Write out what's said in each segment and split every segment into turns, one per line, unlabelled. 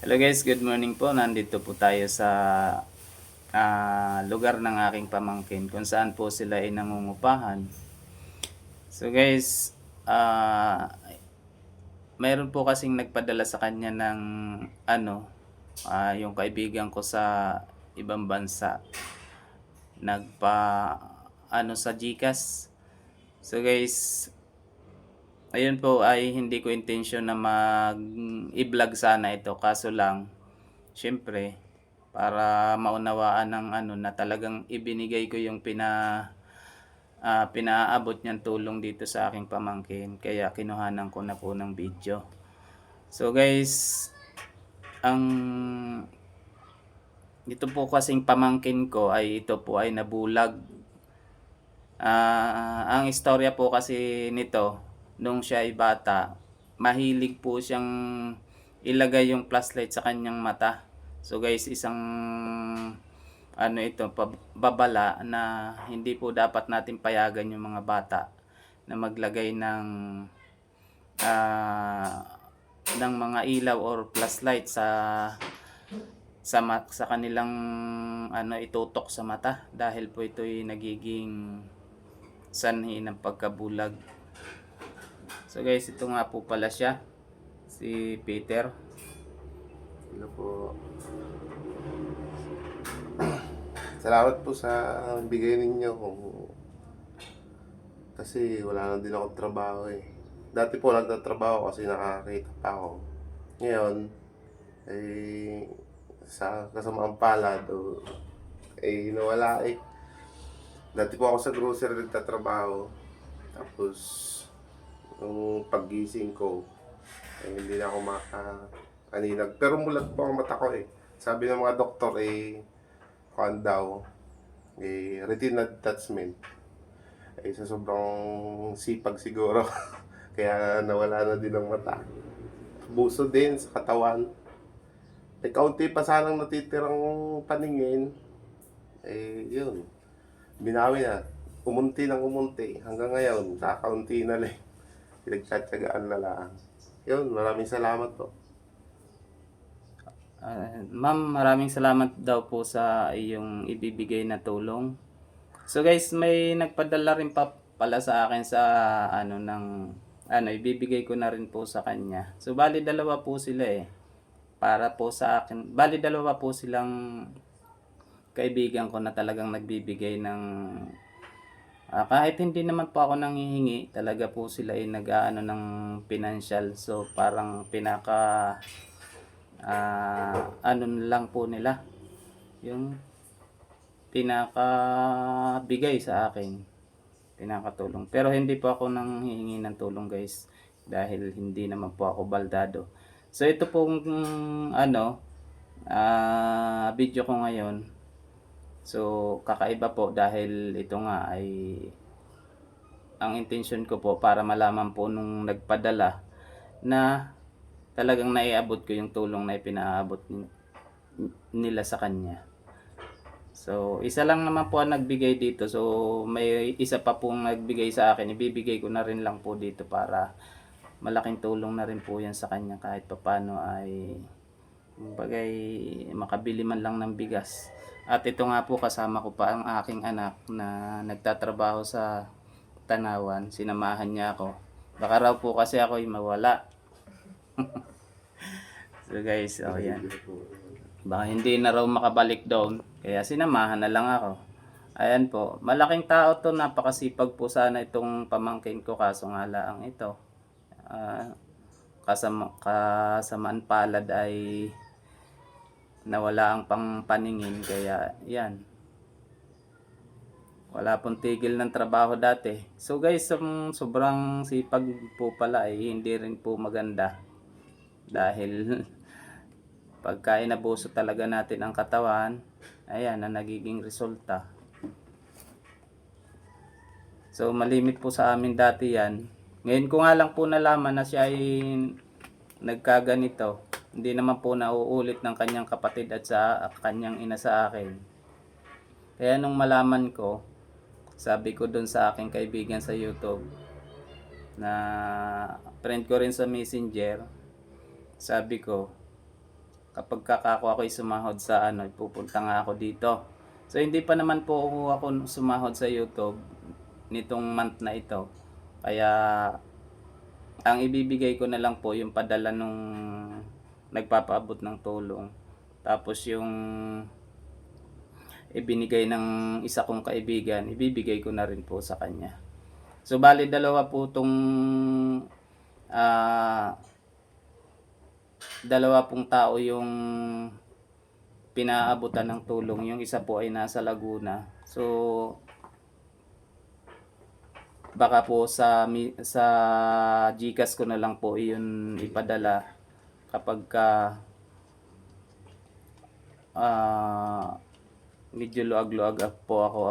Hello guys, good morning po. Nandito po tayo sa lugar ng aking pamangkin kung saan po sila ay nangungupahan. So guys, mayroon po kasing nagpadala sa kanya ng yung kaibigan ko sa ibang bansa. Nagpa sa GCash. So guys, ayun po ay hindi ko intention na i-vlog sana ito, kaso lang syempre para maunawaan ng na talagang ibinigay ko yung pinaaabot niyang tulong dito sa aking pamangkin, kaya kinuhanan ko na po ng video. So guys, ang ito po kasing pamangkin ko ay ito po ay nabulag. Ang istorya po kasi nito, nung siya ay bata, mahilig po siyang ilagay yung flashlight sa kanyang mata. So guys, isang babala na hindi po dapat natin payagan yung mga bata na maglagay ng mga ilaw or flashlight sa kanilang itutok sa mata, dahil po ito'y nagiging sanhi ng pagkabulag. So guys, ito nga po pala siya, si Peter.
Hello po. Salamat po sa bigay ninyo kasi wala na din akong trabaho eh. Dati po nagtatrabaho kasi nakakita pa ako. Ngayon, eh, sa kasamaang palad nawala eh. Dati po ako sa grocery nagtatrabaho. Tapos, nung paggising ko, hindi na ako aninag. Pero mulat po ang mata ko eh. Sabi ng mga doktor kuan daw, retina detachment. Sa sobrang sipag siguro. Kaya nawala na din ang mata. Buso din sa katawan. Kaunti pa sanang natitirang paningin. Yun. Binawi na. Umunti ng umunti. Hanggang ngayon, kakaunti na lang. Pinagtsatsagaan na lang. Yun, maraming salamat po.
Ma'am, maraming salamat daw po sa iyong ibibigay na tulong. So guys, may nagpadala rin pa pala sa akin sa ibibigay ko na rin po sa kanya. So bali dalawa po sila eh. Para po sa akin, bali dalawa po silang kaibigan ko na talagang nagbibigay ng kahit hindi naman po ako nanghihingi, talaga po sila ay nag-aano ng financial. So parang lang po nila yung pinakabigay sa akin, pinakatulong. Pero hindi po ako nang hihingi ng tulong guys, dahil hindi naman po ako baldado. So ito pong video ko ngayon, so kakaiba po dahil ito nga ay ang intention ko po para malaman po nung nagpadala na talagang naiabot ko yung tulong na ipinaabot nila sa kanya. So isa lang naman po ang nagbigay dito, so may isa pa pong nagbigay sa akin, ibibigay ko na rin lang po dito para malaking tulong na rin po yan sa kanya, kahit papano ay bagay makabili man lang ng bigas. At ito nga po, kasama ko pa ang aking anak na nagtatrabaho sa Tanawan, sinamahan niya ako, baka raw po kasi ako ay mawala. So guys, yan, baka hindi na raw makabalik doon, kaya sinamahan na lang ako. Ayan po, malaking tao to, napakasipag po sana itong pamangkin ko, kaso nga lang ito, kasamaan palad ay nawala ang pangpaningin, kaya yan, wala pong tigil ng trabaho dati. So guys, sobrang sipag po pala ay hindi rin po maganda, dahil pagka inabuso talaga natin ang katawan, ayan ang nagiging resulta. So malimit po sa amin dati yan. Ngayon ko nga lang po nalaman na siya ay nagkaganito. Hindi naman po nauulit ng kanyang kapatid at sa kanyang ina sa akin. Kaya nung malaman ko, sabi ko dun sa aking kaibigan sa YouTube, na friend ko rin sa Messenger, sabi ko, kapag ako'y sumahod sa ano, pupunta nga ako dito. So hindi pa naman po ako sumahod sa YouTube nitong month na ito. Kaya ang ibibigay ko na lang po yung padala nung nagpapaabot ng tulong. Tapos yung ibinigay ng isa kong kaibigan, ibibigay ko na rin po sa kanya. So bali dalawa po tong dalawa pong tao yung pinaabutan ng tulong. Yung isa po ay nasa Laguna. So baka po sa GCash ko na lang po iyon ipadala kapag medyo luag-luag po ako,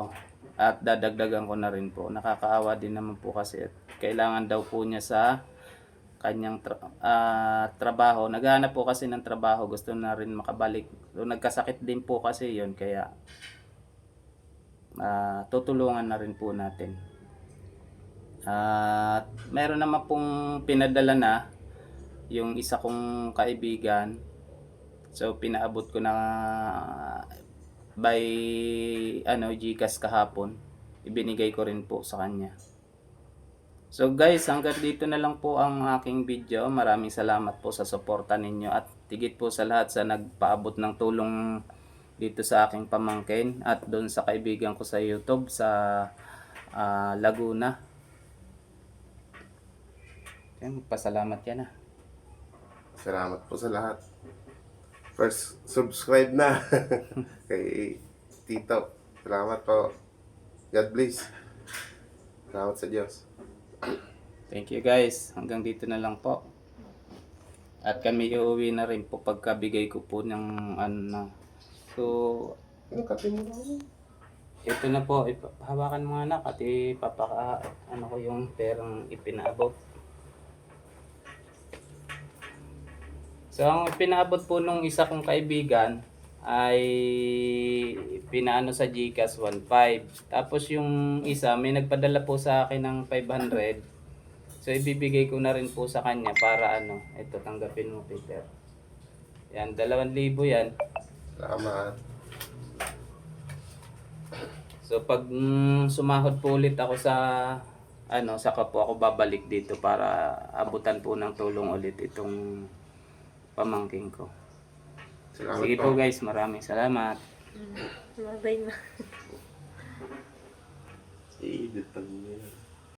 at dadagdagan ko na rin po. Nakakaawa din naman po kasi at kailangan daw po niya sa kanyang trabaho. Naghahanap po kasi ng trabaho, gusto na rin makabalik. So, nagkasakit din po kasi yon, kaya tutulungan na rin po natin. At meron naman pong pinadala na yung isa kong kaibigan. So pinaabot ko na by GCash kahapon. Ibinigay ko rin po sa kanya. So guys, hanggang dito na lang po ang aking video. Maraming salamat po sa suporta ninyo at tigit po sa lahat sa nagpaabot ng tulong dito sa aking pamangkin at doon sa kaibigan ko sa YouTube sa Laguna. Pasalamat yan ah.
Salamat po sa lahat. First, subscribe na kay Tito. Salamat po. God bless. Salamat sa Diyos.
Thank you guys. Hanggang dito na lang po. At kami iuwi na rin po pagkabigay ko po ng ano. So,
Anong kape mo lang?
ito na po. Hawakan mo anak at ko yung perang ipinaabot. So, ang ipinaabot po nung isa kong kaibigan ay pinaano sa GCash 1.5. Tapos yung isa may nagpadala po sa akin ng 500. So ibibigay ko na rin po sa kanya para ito tanggapin mo Peter. Yan, 2,000 yan.
Salamat.
So pag sumahod po ulit ako sa saka po ako babalik dito para abutan po ng tulong ulit itong pamangking ko.
Salamat
Sige po guys, maraming salamat.
Bye na.
I-edit pa niya.